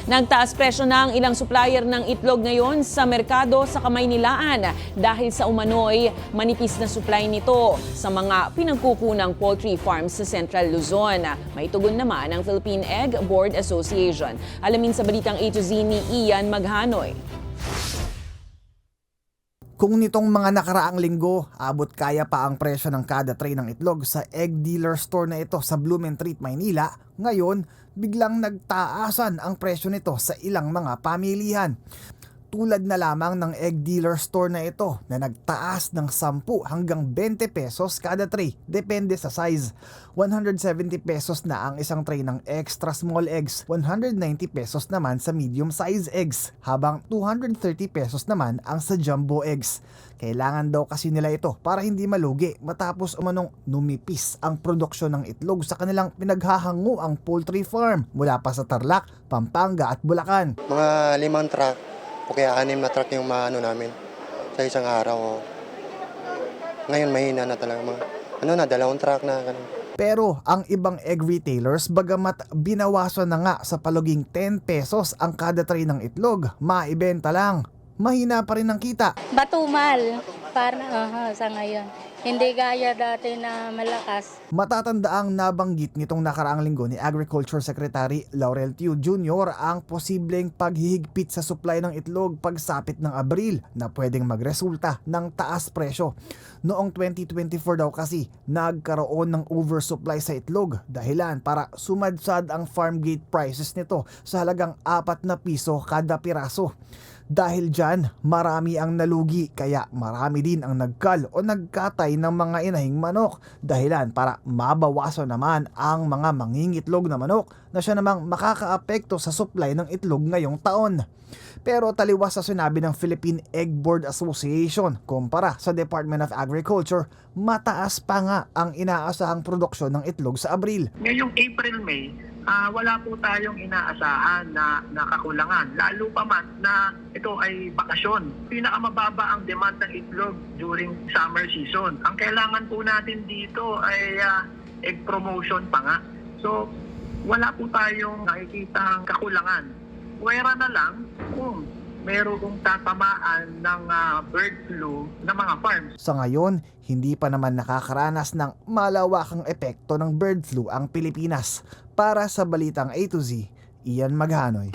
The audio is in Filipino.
Nagtaas presyo na ang ilang supplier ng itlog ngayon sa merkado sa Kamaynilaan dahil sa umano'y manipis na supply nito sa mga pinagkukunang poultry farms sa Central Luzon. May tugon naman ang Philippine Egg Board Association. Alamin sa balitang A to Z ni Ian Maghanoy. Kung nitong mga nakaraang linggo, abot kaya pa ang presyo ng kada tray ng itlog sa egg dealer store na ito sa Blumentritt, Maynila, ngayon biglang nagtaasan ang presyo nito sa ilang mga pamilihan. Tulad na lamang ng egg dealer store na ito na nagtaas ng 10 hanggang 20 pesos kada tray, depende sa size. 170 pesos na ang isang tray ng extra small eggs, 190 pesos naman sa medium size eggs, habang 230 pesos naman ang sa jumbo eggs. Kailangan daw kasi nila ito para hindi malugi matapos umanong numipis ang produksyon ng itlog sa kanilang pinaghahanguang poultry farm mula pa sa Tarlac, Pampanga at Bulacan. Mga 5 truck o kaya 6 na truck yung maano namin sa isang araw. Ngayon mahina na talaga mga 2 truck na ganun. Pero ang ibang egg retailers bagamat binawasan na nga sa paluging 10 pesos ang kada tray ng itlog, maibenta lang. Mahina pa rin ang kita. Batumal para sa ngayon. Hindi gaya dati na malakas. Matatandaang nabanggit nitong nakaraang linggo ni Agriculture Secretary Laurel Tiu Jr. ang posibleng paghihigpit sa supply ng itlog pagsapit ng Abril na pwedeng magresulta ng taas presyo. Noong 2024 daw kasi nagkaroon ng oversupply sa itlog dahilan para sumadsad ang farm gate prices nito sa halagang 4 na piso kada piraso. Dahil dyan, marami ang nalugi kaya marami din ang nagkal o nagkatay ng mga inahing manok dahilan para mabawasan naman ang mga mangingitlog na manok na siya namang makakaapekto sa supply ng itlog ngayong taon. Pero taliwas sa sinabi ng Philippine Egg Board Association kumpara sa Department of Agriculture, mataas pa nga ang inaasahang produksyon ng itlog sa Abril. Ngayong April-May, wala po tayong inaasahan na kakulangan. Lalo pa man na ito ay bakasyon. Pinakamababa ang demand ng itlog during summer season. Ang kailangan po natin dito ay egg promotion pa nga. So, wala po tayong nakikitang kakulangan. Pwera na lang kung merong tatamaan ng bird flu ng mga farms. Sa ngayon, hindi pa naman nakakaranas ng malawakang epekto ng bird flu ang Pilipinas. Para sa Balitang A to Z, Ian Maghanoy.